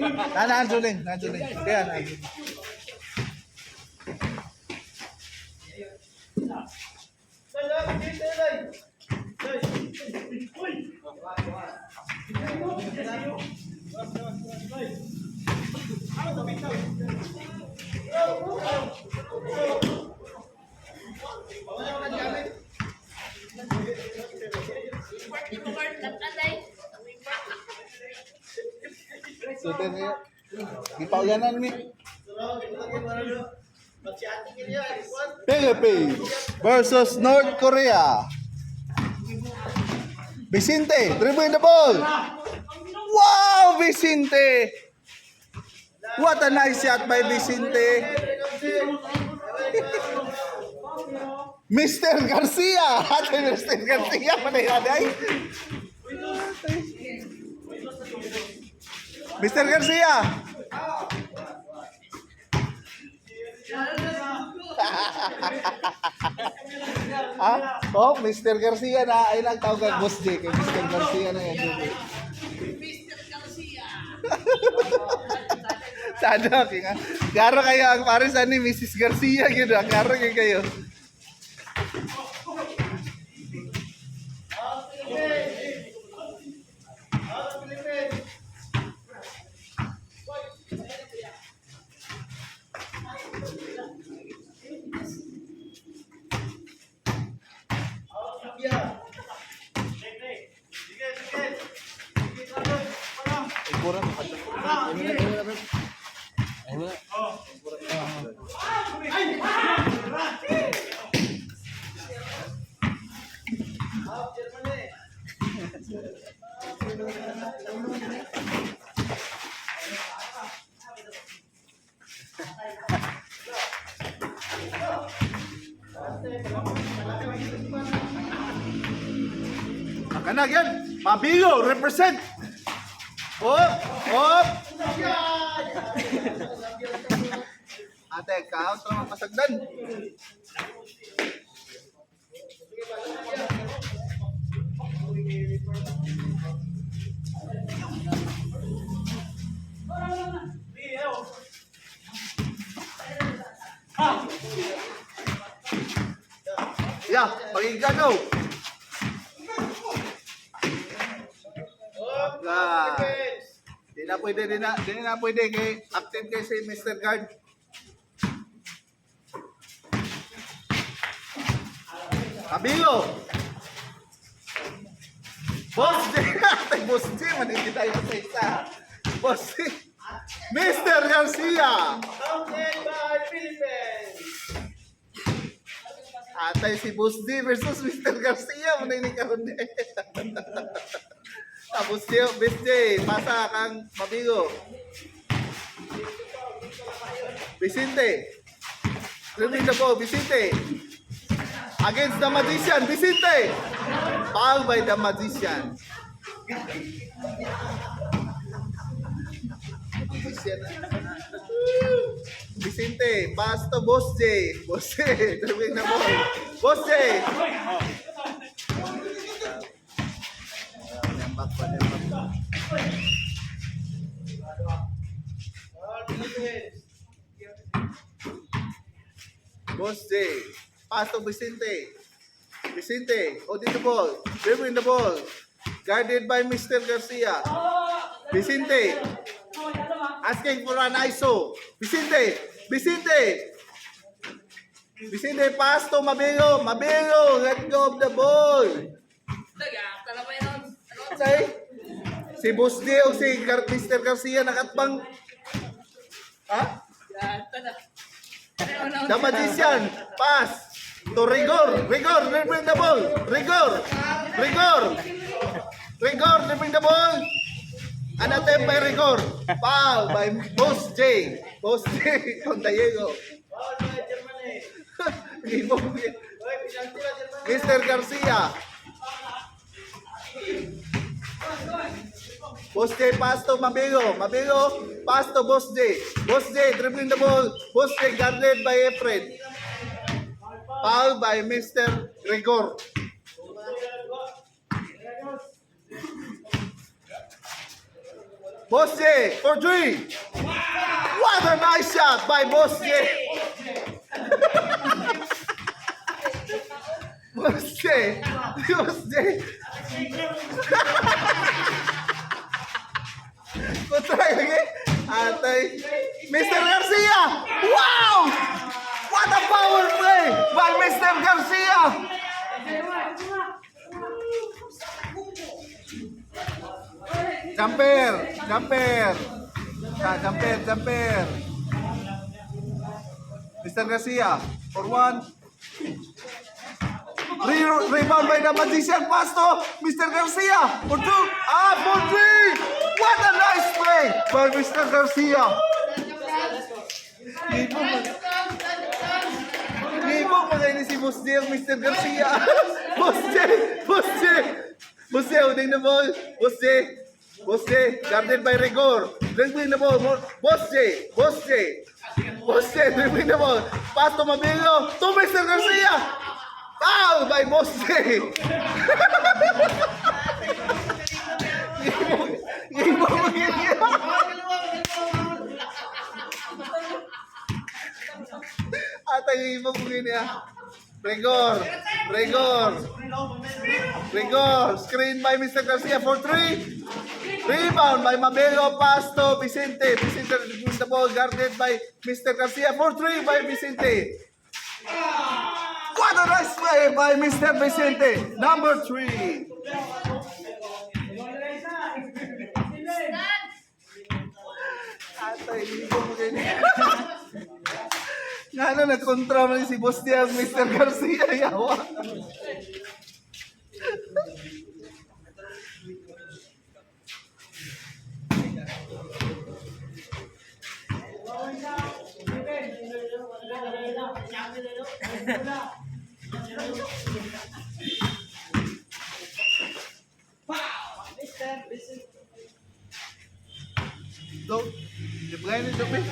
Nanjuling. Kaya nanjuling. So, ipauganan mi. Philippines versus North Korea. Vicente, dribble the ball. Wow, Vicente! What a nice shot by Vicente. Mr. Garcia. Ate Mr. Garcia, panay. Mr. Garcia. Oh, Mr. Garcia na ay lang tawag kay Boss J kay Mr. Garcia na yan. Mr. Garcia. Sana kinga. Garo kayo ang pares ani Mrs. Garcia gitu. Garo kayo. Kanag yan. Mabigo, represent. Op. Ate, count lang pasagdan. Ya, pagigagaw. Di na pwede kay active kay si Mr. Guard. Abilo. Boss D. Boss D. Manigit tayo sa isa. Boss D. Mr. Garcia. Counted by Philippines. Atay si Boss D versus Mr. Garcia. Manigit ka rin eh. Tapos Dio, Boss D. Pasa kang mabigo. Vicente. Dribbling the ball. Vicente. Against the Magician, Vicente! Foul by the Magician. Vicente, pass to Boss J. Boss J, dribbling the ball. Boss J! Boss J. Pass to Vicente. Vicente, holding the ball. Dribbling the ball. Guarded by Mr. Garcia. Vicente. Asking for an ISO. Vicente. Vicente, pass to Mabelo. Mabelo, let go of the ball. Say, si Boss D o si Mr. Garcia nakatbang. Ha? The Magician, pass to Rigor, dribbling the ball. Rigor, dribbling the ball. An attempt by Rigor. Foul by Boss J. Con Diego. Mr. Garcia. Boss J pass to Mabelo, pass to Boss J. Boss J dribbling the ball. Boss J guarded by Efred. Foul by Mr. Rigor. Boss J for 3. What a nice shot by Boss J. Boss J. Boss J. Try lagi. Atay. Mr. Garcia. Wow! What a power play by Mr. Garcia. Jumper. Jumper. Jumper. Jumper. Mr. Garcia for 1. Rebound by the magician pass to Mr. Garcia for 2. For 3. What a nice play by Mr. Garcia. Ngipong mo ngayon si Boss J, Mr. Garcia. Boss J. Boss J. Boss J, holding the ball. Boss J. Boss J, guarded by Rigor. Dribbling the ball. Boss J. Boss J. Boss J, dribbling the ball. Pass to Mabilo. To Mr. Garcia. Foul by Boss J. Ngipong mo ngayon. Atay ngipong mo ngayon. Rigor. Rigor. Rigor. Screen by Mr. Garcia for 3. Rebound by Mabelo. Pass to Vicente. Vicente with the ball guarded by Mr. Garcia for 3 by Vicente. What a nice play by Mr. Vicente. Number 3. Atay, hindi ko mo ganyan. Nga na, nagkontra mo si Boss Diaz, Mr. Garcia. Yawa. So, di ba ngayon ito, Pes?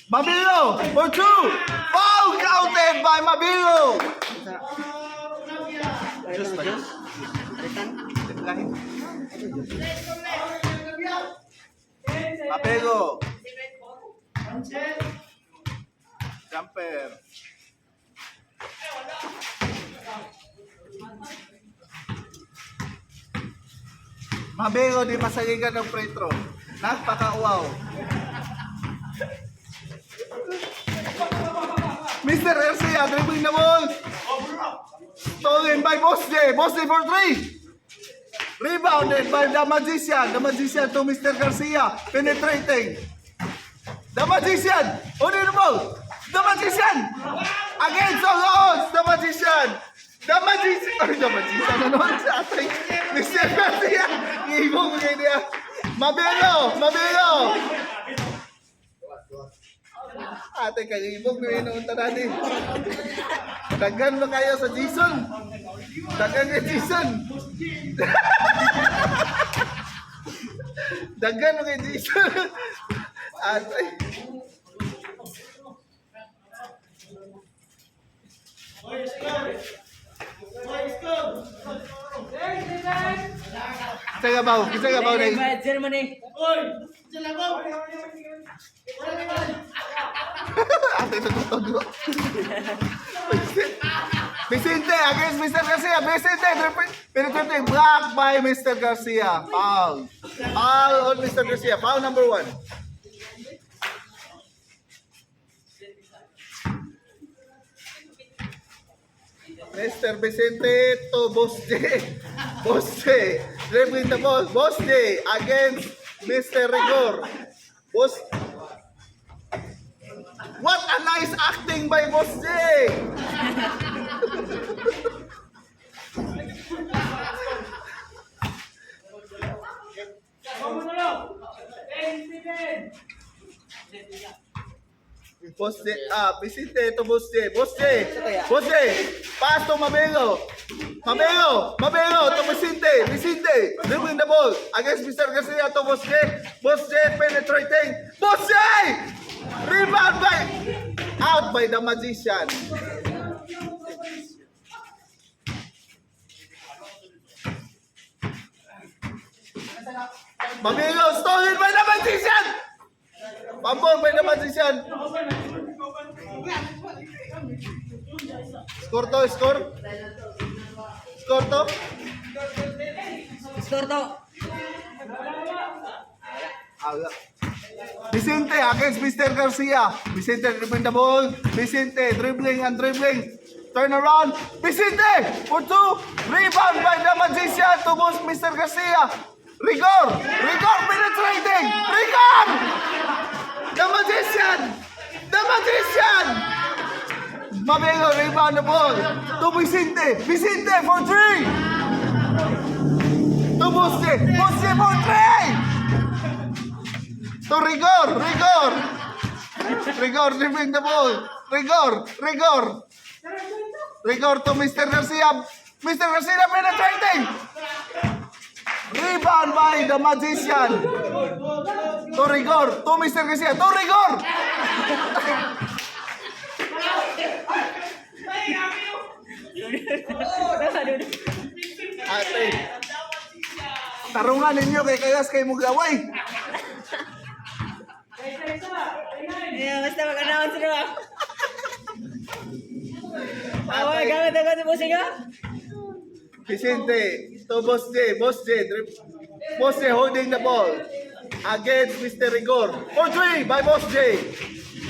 Mabilo for 2. Foul counted by Mabilo. Just ba yun? Mabilo. Jumper. Mabelo di masaligan ng free throw. Nagpaka-wow. Mr. Garcia dribbling the ball. Stolen by Boss J. Boss J for 3. Rebounded by the Magician. The Magician to Mr. Garcia. Penetrating. The Magician. On the ball. The Magician. Against all odds. The Magician. The Magician. Ay, The Magician. Ano sa ating Mr. Garcia. Ibong ngayon niya. Mabelo. Mabelo. Ate, kagibog na inuunta natin. Dagan mo kayo sa Jason. Dagan kay Jason. Dagan mo kay Jason. Ate. Kita gabaw na yun. Germany. Ate, natutugo. Vicente against Mr. Garcia. Vicente penetrating blocked by Mr. Garcia. Foul. Foul on Mr. Garcia. Foul number 1. Mr. Vicente to Boss J. Boss J. Dribbling the ball. Boss J against Mr. Rigor. Boss. What a nice acting by Boss J. Boss J, Vicente to Boss J. Boss J. Boss J. Pass to Mabelo. Mabelo to Vicente. Vicente. Dribbling the ball against Mr. Garcia to Boss J. Boss J penetrating. Boss J. Rebound out by the Magician. Mamigo, stolen by the magician! Pambol by the magician! Score to, score? Score to? Score to. Vicente against Mr. Garcia. Vicente dribbling the ball. Vicente dribbling and dribbling. Turn around. Vicente for two. Rebound by the magician to boost Mr. Garcia. Rigor. Rigor penetrating. Rigor. The magician. The magician. Mamigo rebound the ball to Vicente. Vicente for three. To Buste. Buste for three. To Rigor, Rigor! Rigor dribbling the ball. Rigor, Rigor. Rigor to Mr. Garcia. Mr. Garcia penetrating. Rebound by the magician. To Rigor, to Mr. Garcia, to Rigor. Ate, tarungan ninyo kay kagas kay Mugaway. Yeah, basta mag-announce na ako. Away, gamit ako sa musik ha? Vicente to Boss J. Boss J. Boss J holding the ball against Mr. Rigor. For three by Boss J.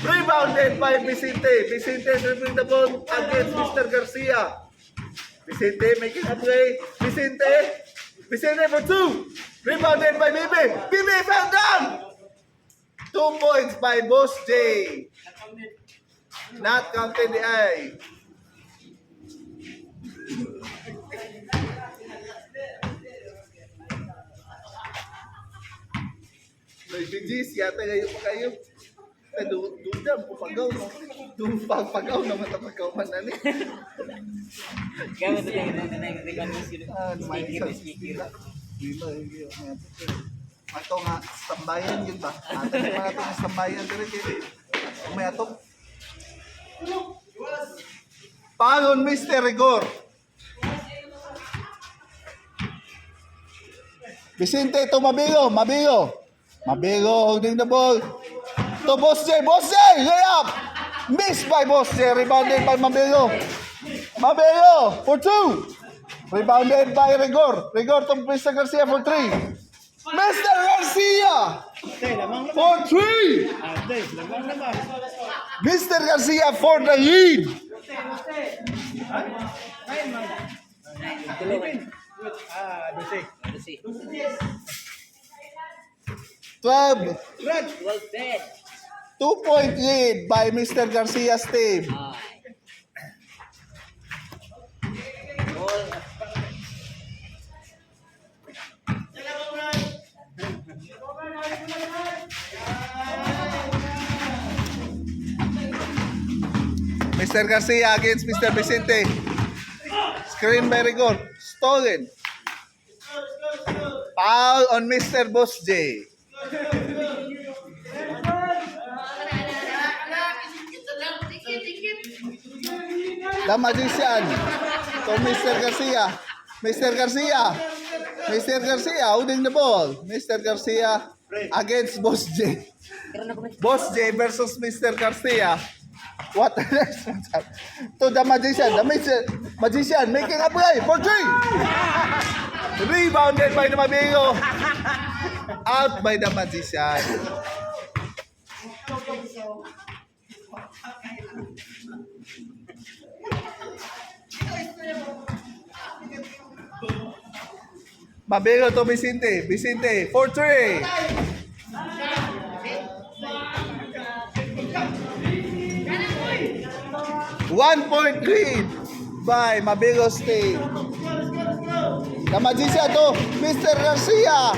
Rebounded by Vicente. Vicente dribbling the ball against Mr. Garcia. Vicente making a play. Vicente. Vicente for two. Rebounded by Bibi. Bibi fell down. 2 points by Boss J. Not counted the eye. BGs, yata ngayon pa kayo. Dudam, pupagaw. Pagpagaw naman na pagkaw man na niya. Gamit na tayo ng music. Speaker. Di ba, ato nga, sambayan yun ba? Ato nga mga ito nga sambayan din rin. May ato. Pangon, Mr. Rigor. Vicente, ito Mabigo, Mabigo. Mabigo, holding the ball. To Boss J, Boss J, layup. Missed by Boss J, rebounded by Mabigo. Mabigo, for two. Rebounded by Rigor. Rigor to Mr. Garcia for three. Mr. Garcia for three. Mr. Garcia for the lead. Lucy. 12. 12-10. 2-point lead by Mr. Garcia's team. Goal. Mr. Garcia against Mr. Vicente. Screen by Rigor. Stolen. Foul on Mr. Boss J. The magician to Mr. Garcia. Mr. Garcia. Mr. Garcia holding the ball. Mr. Garcia against Boss J. Boss J versus Mr. Garcia. What to the magician. The magician making a play for three. Rebounded by the Mabigo. Out by the magician. Mabigo to Vicente. Vicente for three. One-point lead by Mabigo State. The magician to Mr. Garcia.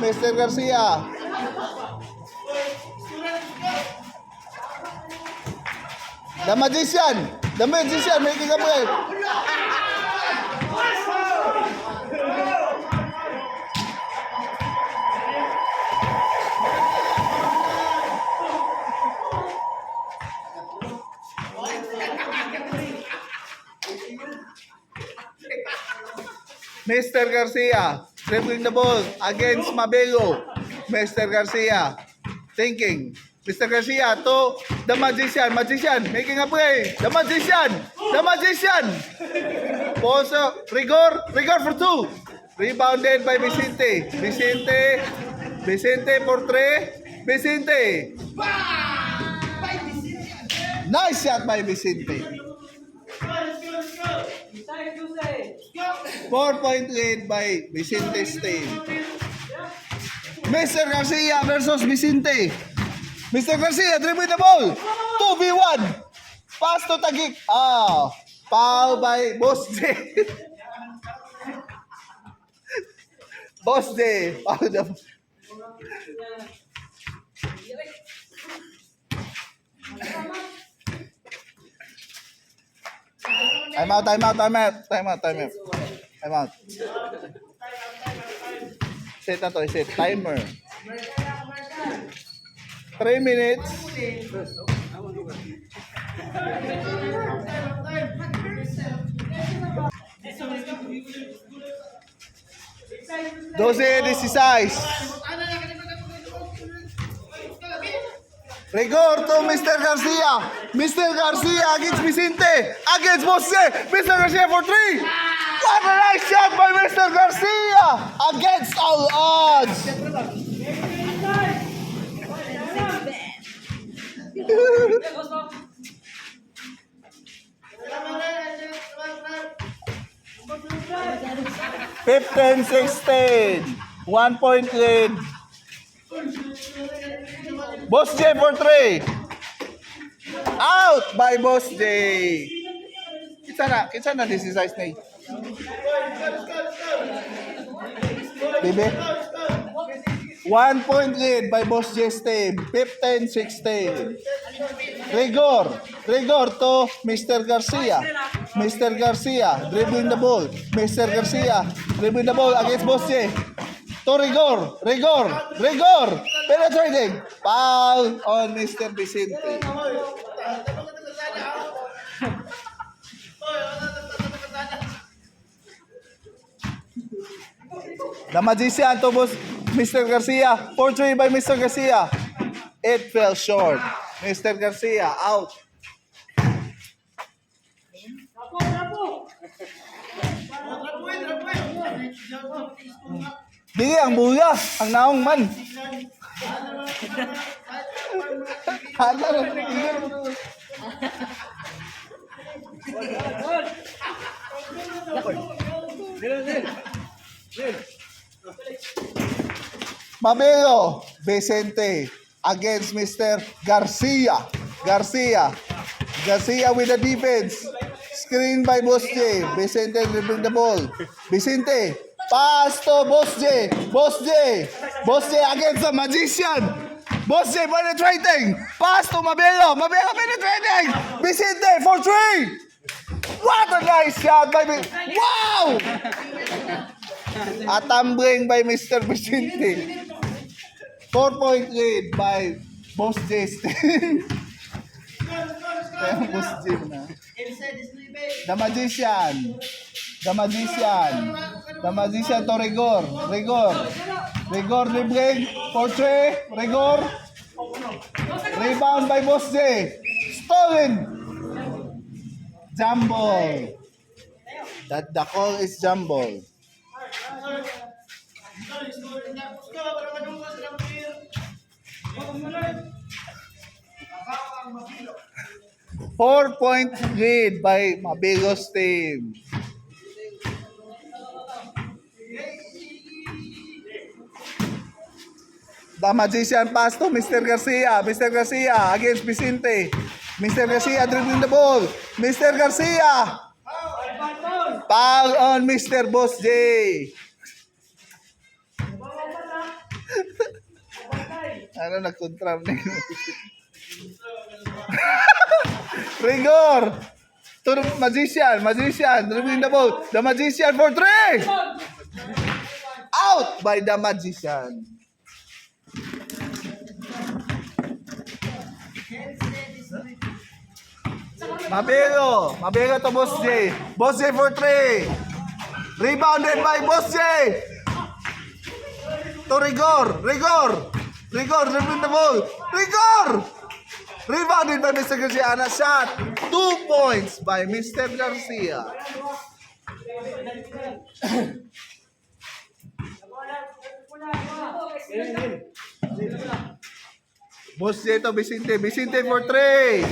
Mr. Garcia. The magician making a play. Mr. Garcia dribbling the ball against Mabelo. Mr. Garcia, thinking. Mr. Garcia to the magician. Magician, making a play. The magician. The magician. Also, Rigor for two. Rebounded by Vicente. Vicente for three. Vicente. Nice shot by Vicente. 4-point lead by Vicente's team. Mr. Garcia versus Vicente. Mr. Garcia dribbling the ball. 2v1. Pass to Taguig. Foul by Boss J. Boss J. Foul the... Time out. Set na to, set timer. 3 minutes. Doce 16. Rigor to Mr. Garcia. Mr. Garcia against Vicente. Against Jose. Mr. Garcia for three. What a nice shot by Mr. Garcia. Against all odds. Fifteen, 16. 1 point lead. Boss J for three. Out by Boss J. Kitsa na this is size na. Bibi. 1 point lead by Boss J's team. 15-16. Rigor to Mr. Garcia. Mr. Garcia dribbling the ball. Mr. Garcia dribbling the ball against Boss J. To Rigor. Penetrating. Foul on Mr. Vicente. The magician to boss Mr. Garcia. 4-3 by Mr. Garcia. It fell short. Mr. Garcia out. Dili ang buya, ang naong man. Mabelo, Vicente against Mr. Garcia. Garcia with the defense. Screen by Boss J. Vicente dribbling the ball. Vicente, pass to Boss J. Boss J against the magician. Boss J penetrating. Pass to Mabelo. Mabelo penetrating. Vicente for three. What a nice shot by Wow! A tumbling by Mr. Vicente. 4-point lead by Boss J's team. Boss J na. The magician to Rigor dribbling for three. Rigor. Rebound by Boss J. Stolen. Jumble. The call is jumble. Four-point lead by Mabelo's team. The magician pass to Mr. Garcia. Mr. Garcia against Vicente. Mr. Garcia dribbling the ball. Mr. Garcia. Foul on Mr. Boss J. Ano nagkontra na yun? Rigor to the magician dribbling the ball. The magician for three. Out by the magician. Mabelo to Boss J. Boss J for three. Rebounded by Boss J. to Rigor. Rigor, dribbling the ball. Rigor! Rebounded by Mr. Garcia and a shot. 2 points by Mr. Garcia. Boss Jeto Vicente. Vicente for 3.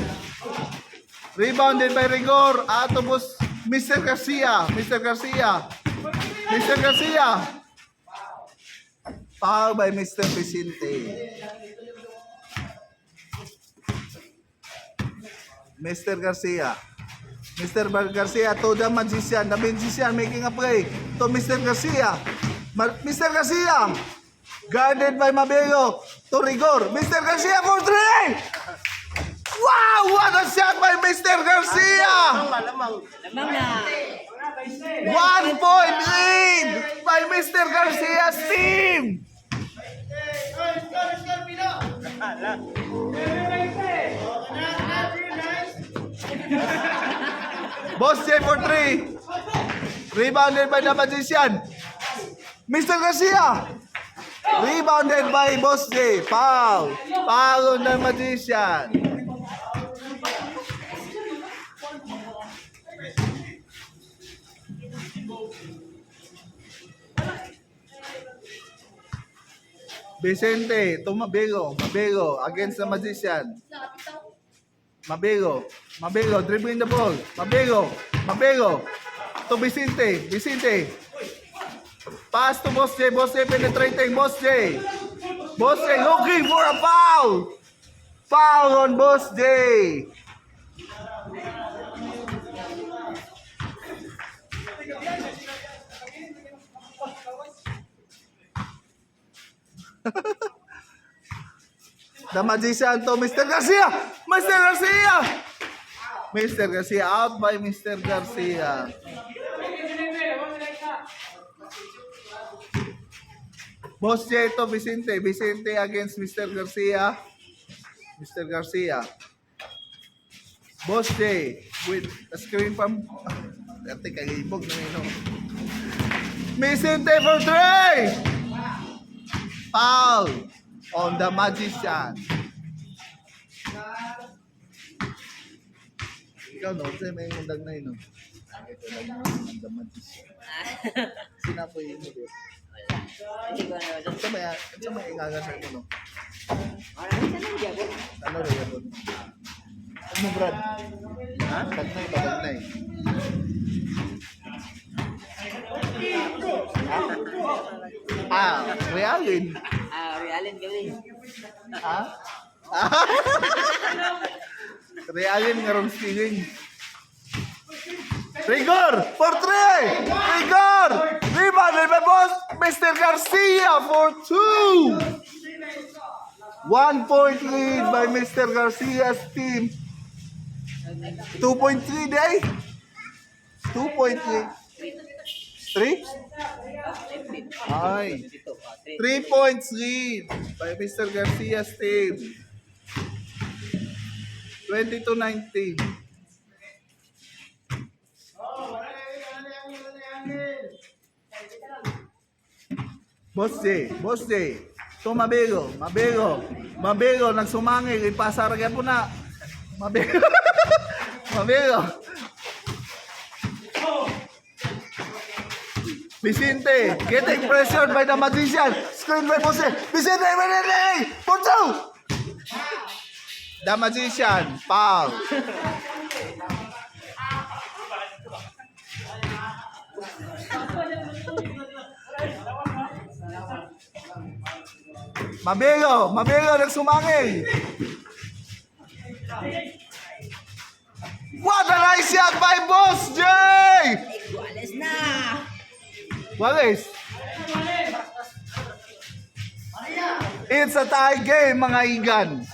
Rebounded by Rigor. Ato boss Mr. Garcia. Mr. Garcia. Mr. Garcia. Foul by Mr. Vicente. Mr. Garcia. Mr. Garcia to the magician. The magician making a play to Mr. Garcia. Mr. Garcia. Guarded by Mabelo to Rigor. Mr. Garcia for 3. Wow! What a shot by Mr. Garcia! Lamang na. 1 point lead by Mr. Garcia's team. Boss J for 3. Rebounded by the magician. Mr. Garcia. Rebounded by Boss J. Foul. Foul on the magician. Vicente to Mabelo. Mabelo against the magician. Mabelo dribbling the ball. Mabelo to Vicente. Vicente. Pass to Boss J. Boss J penetrating. Boss J looking for a foul. Foul on Boss J. The magician to Mr. Garcia. Mr. Garcia out by Mr. Garcia. Boss J to Vicente. Vicente against Mr. Garcia. Mr. Garcia. Boss J with a screen from dati kagibog na ino. Vicente for 3. Foul on the magician. Ikaw no, kasi may mundag na ino. Ito lang on the magician. Sinapoy mo dito. Hindi ko ano. Ito may ingagasan mo no. Ano rin yan? Ano Brad? Ha? Tagnay. Realin. Realin kami. Ha? Realin nga rong stealing. Rigor for 3. Rigor. Rebounded by boss Mr. Garcia for 2. 1 point lead by Mr. Garcia's team. 2.3 day. 2.3. 3? Ay. 3 points lead by Mr. Garcia's team. 20-19. Boss J. To Mabelo, nagsumangil, ipasar kaya po na. Mabelo. Vicente, getting pressured by the magician. Screen by Jose. Vicente, for 2. The magician, foul. Mabelo, nagsumangil. What a nice shot by Boss J! Iguales na. Wallace. It's a tie game, mga igan.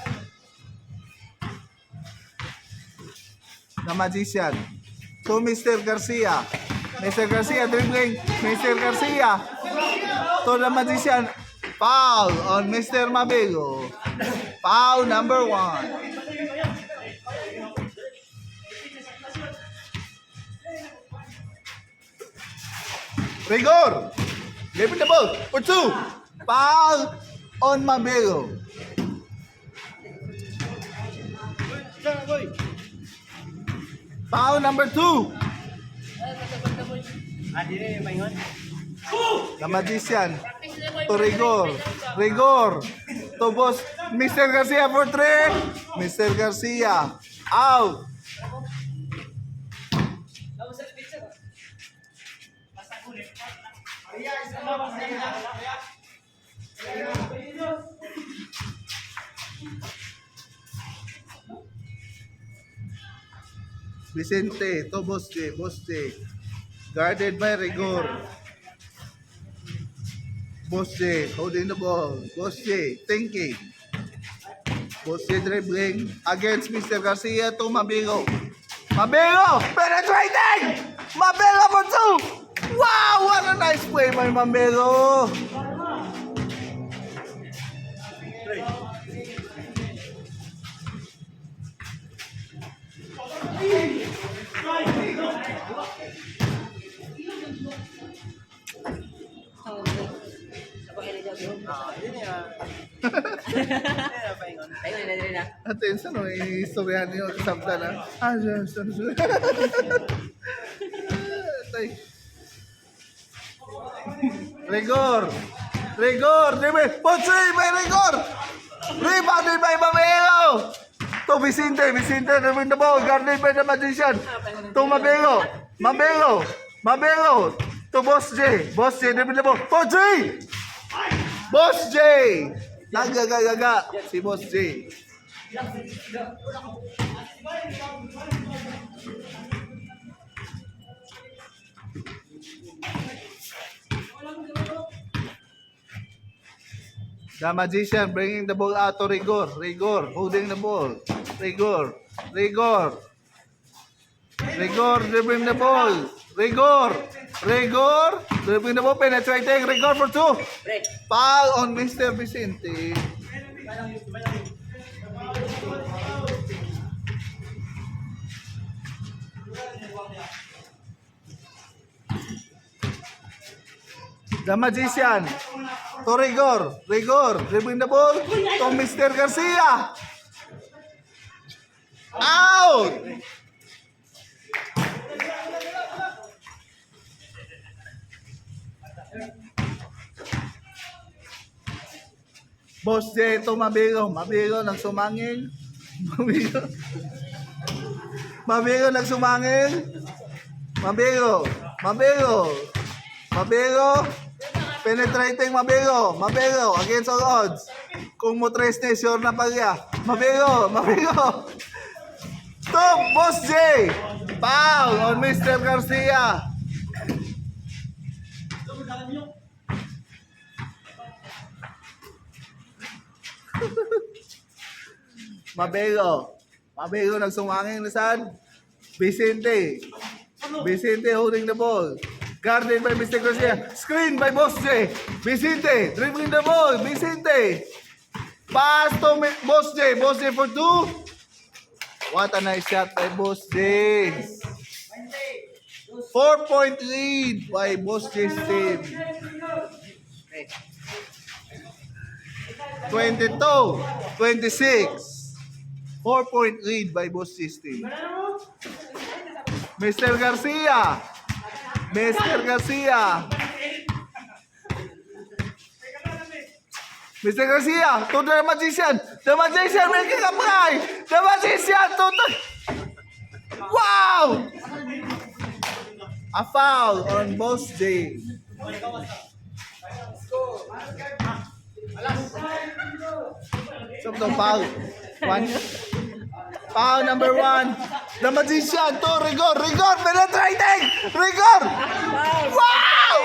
The magician. To Mr. Garcia. Mr. Garcia dribbling. Mr. Garcia. To the magician. Foul on Mr. Mabelo. Foul number 1. Rigor. Give it the ball for 2. Foul on Mabelo. Foul number 2. The Magician to Rigor. Rigor to boss Mr. Garcia for 3. Mr. Garcia out. Vicente to Boss J. Boss J. Guarded by Rigor. Boss J holding the ball. Boss J thinking. Boss J dribbling against Mr. Garcia to Mabelo. Mabelo penetrating! Mabelo for 2! Wow! What a nice play by Mabelo! Tayo na rin na. Attention, no, istoryahan niyo kasabta na. Sorry. Tay. Rigor! Dribble! Potsy by Rigor! Rebounded by Mabelo! To Vicente, dribbling the ball, guarded by the Magician. To Mabelo! To Boss J, dribbling the ball. Potsy! Boss J! Nagagaga si Boss J. The Magician bringing the ball out to Rigor holding the ball. Rigor dribbling the ball. Rigor dribbling the ball, penetrating. Rigor for 2. Pre. Foul on Mr. Vicente. The Magician to Rigor dribbling the ball to Mr. Garcia. Out! Boss J to Mabelo nagsumangil. Mabelo nagsumangil. Mabelo penetrating Mabelo against all odds. Kung mo tres na sure na pagya. Mabelo to Boss J. Foul on Mr. Garcia. Mabelo nagsumangin na saan? Vicente holding the ball. Guarded by Mr. Garcia. Screen by Boss J. Vicente dribbling the ball. Vicente. Pass to Boss J for 2. What a nice shot by Boss J. 4-point lead by Boss J's team. 22-26. 4-point lead by Boss J's team. Mr. Garcia to the Magician. The Magician making a play. The Magician to the... Wow! A foul on Boss J. Some foul. Foul number 1. The Magician to Rigor penetrating. Rigor! Wow!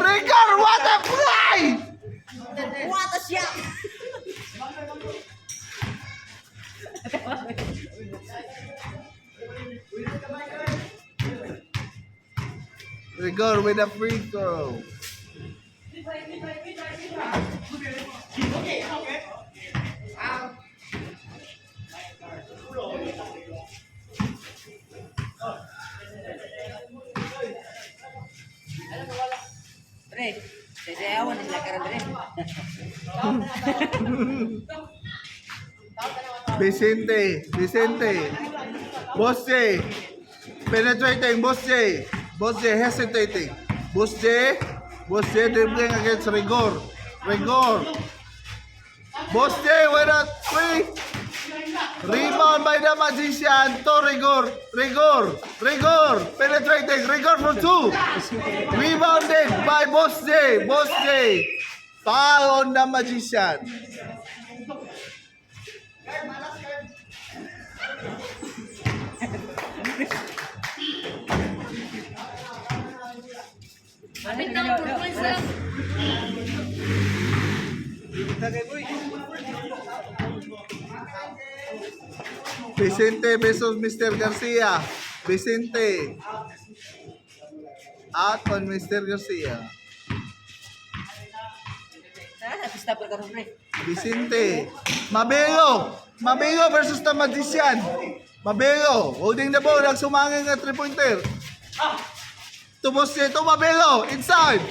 Rigor, what a play! What a shot! Rigor with a free throw. Pre. Sayawan na sila karon dire. Vicente. Boss J. Penetrating. Boss J. Boss J hesitating. Boss J dribbling against Rigor. Boss J with a 3. Rebound by the Magician to Rigor. Penetrating. Rigor for 2. Rebounded by Boss J. Foul on the Magician. Vicente versus Mr. Garcia. Vicente. Out on Mr. Garcia. Pista per karon pre. Vicente. Mabelo versus the Magician. Mabelo. Holding the ball. Nagsumangin nga 3-pointer. Tubos niya ito. Mabelo. Inside.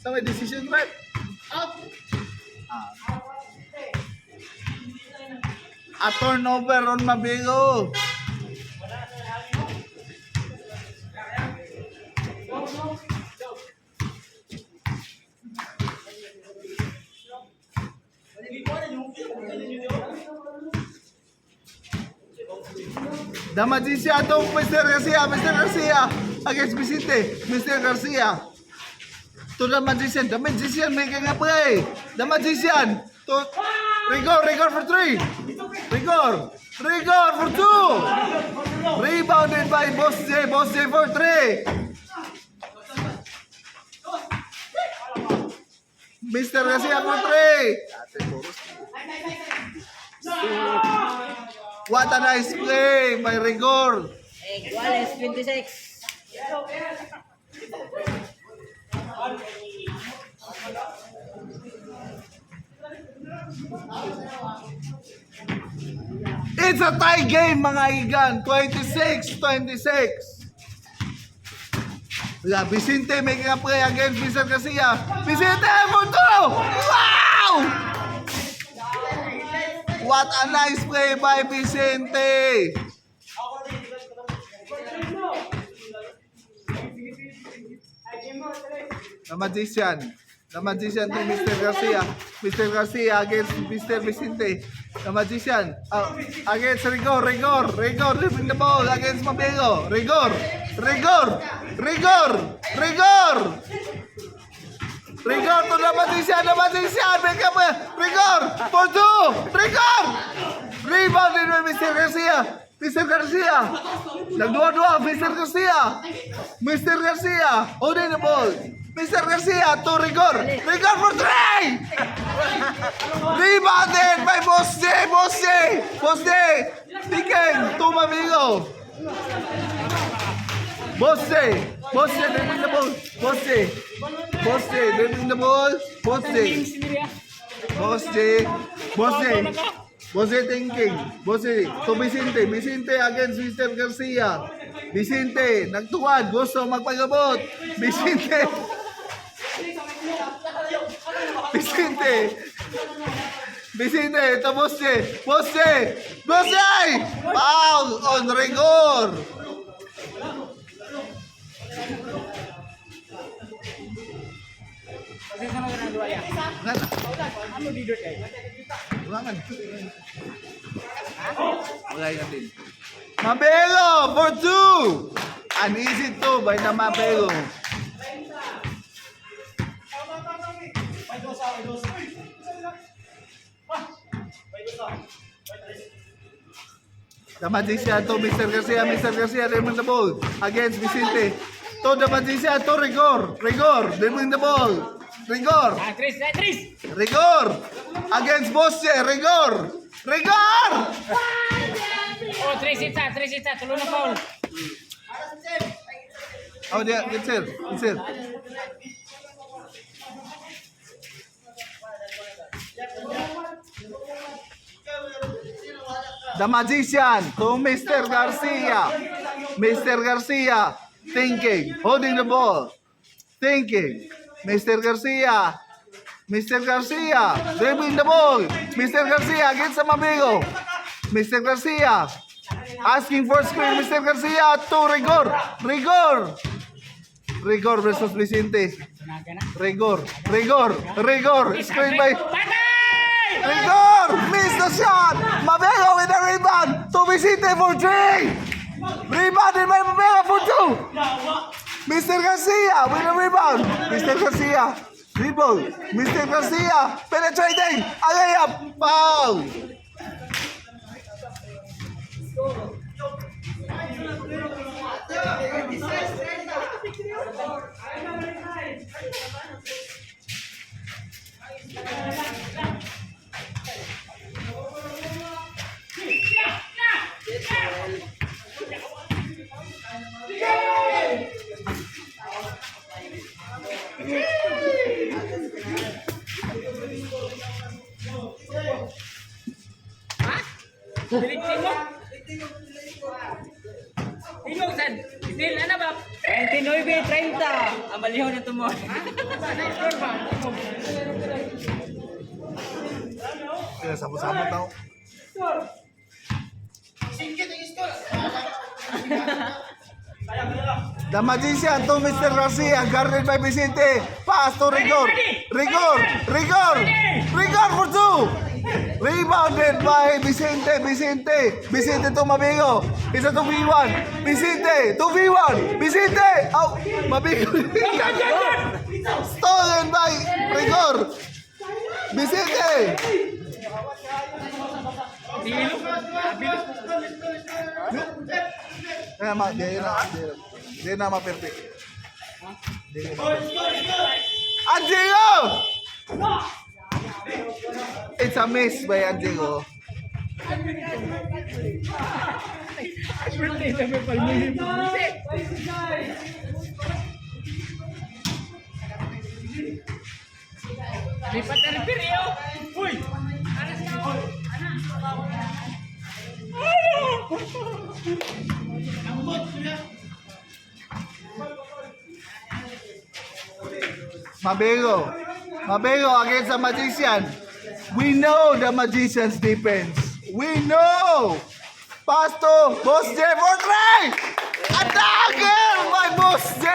So may decision right? A turnover on Mabelo. The Magician to Mr. Garcia against Vicente. Mr. Garcia to the Magician. The Magician making a play. The Magician to Rigor for 3. Rigor for 2. Rebounded by Boss J for 3. Mr. Garcia for 3. What a nice play by Rigor. Iguales 26. It's a tie game mga igan. 26-26. Yeah, Vicente making a play against Mr. Garcia. Vicente for 2. Wow! What a nice play by Vicente. The Magician to Mr. Garcia. Mr. Garcia against Mr. Vicente. The Magician against Rigor dribbling the ball against Mabelo. Rigor to the Magician make up Rigor for 2. Rebounded by Mr. Garcia. Nagdua-dua Mr. Garcia holding the ball. Mr. Garcia to Rigor for 3. Rebounded by Boss J. Picking to Mabelo. Boss J dribbling the ball. Boss J thinking. To Vicente against Mr. Garcia. Vicente nagtuwad, gusto magpagabot. Vicente to Boss J. Foul on Rigor. Mabelo for 2. An easy 2 by the Mabelo. The Magician to Mr. Garcia dribbling the ball against Vicente. To the Magician to Rigor dribbling the ball. Rigor against Boss J. Rigor. Oh, 3 sita, tulo na foul. Oh, dia, kecil. The Magician to Mr. Garcia. Thinking. Holding the ball. Thinking. Mr. Garcia. Mr. Garcia. Dribbling the ball. Mr. Garcia against Mabigo. Mr. Garcia. Asking for screen. Mr. Garcia to Rigor. Rigor. Rigor versus Vicente. Rigor. Rigor. Rigor. Screen by Rigor. Miss the shot. Mabigo with the rebound. To Vicente for 3. Rebounded by Mabigo for 2. Mr. Garcia with the rebound. Mr. Garcia. Dribble. Mr. Garcia penetrating. A layup. Foul. Biligtin mo? Ikaw, San? Still, ano ba? 29-30. Ang malihaw na ito mo. Kaya sabot-sabot daw. The Magician to Mr. Garcia, guarded by Vicente. Pass to Rigor. Rigor. Rigor. Rigor for 2. Rebounded by Vicente. Vicente. Vicente to Mabigo. It's a 2v1. Vicente. 2v1. Vicente. Oh, Mabigo. Stolen by Rigor. Vicente. Dilo. Di na ma-perfect. Anjingo! It's a miss by Anjingo. Lipat na rin piriyo. Uy! Mabigo. Mabigo against the Magician. We know the Magician's defense. We know. Pass to Boss J for 3. Attacker by Boss J.